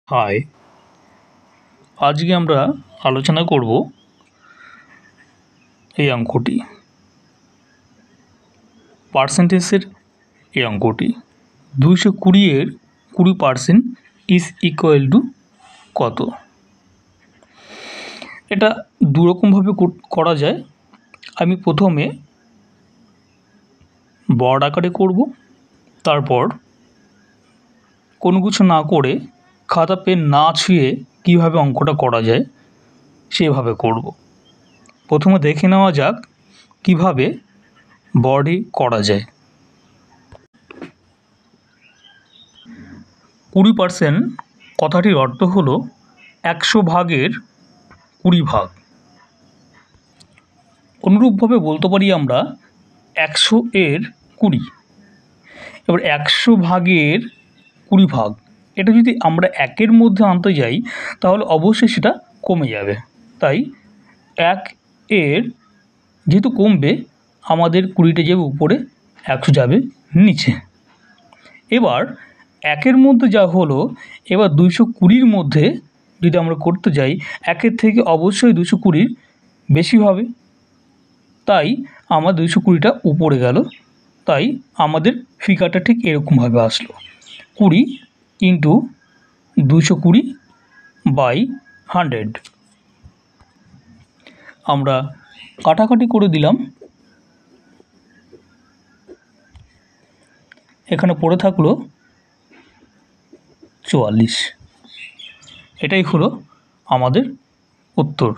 High, আজকে আমরা আলোচনা করব এই অঙ্কটি, পার্সেন্টেজের এই অঙ্কটি 220 20% ইজ ইকুয়াল টু কত। এটা দুরকমভাবে করা যায়। আমি প্রথমে বড় আকারে করব, তারপর কোনো কিছু না করে খাতা পেন না ছুঁয়ে কীভাবে অঙ্কটা করা যায় সেভাবে করব। প্রথমে দেখে নেওয়া যাক কিভাবে বডি করা যায়। 20% কথাটির অর্থ হলো 100 ভাগের 20 ভাগ। অনুরূপভাবে বলতে পারি আমরা 100 এর 20। এবার 100 ভাগের 20 ভাগ, এটা যদি আমরা একের মধ্যে আনতে যাই তাহলে অবশ্যই সেটা কমে যাবে। তাই 1 এর যেহেতু কমবে, আমাদের 20টা যাবে উপরে, 100 যাবে নিচে। এবার একের মধ্যে যা হলো, এবার 220-র মধ্যে যদি আমরা করতে যাই, একের থেকে অবশ্যই 220 বেশি হবে। তাই আমার 220টা উপরে গেল। তাই আমাদের ফিগারটা ঠিক এরকমভাবে আসলো, 20 ইন্টু 220/100। আমরা কাটাকাটি করে দিলাম, এখানে পড়ে থাকলো 44। এটাই হলো আমাদের উত্তর।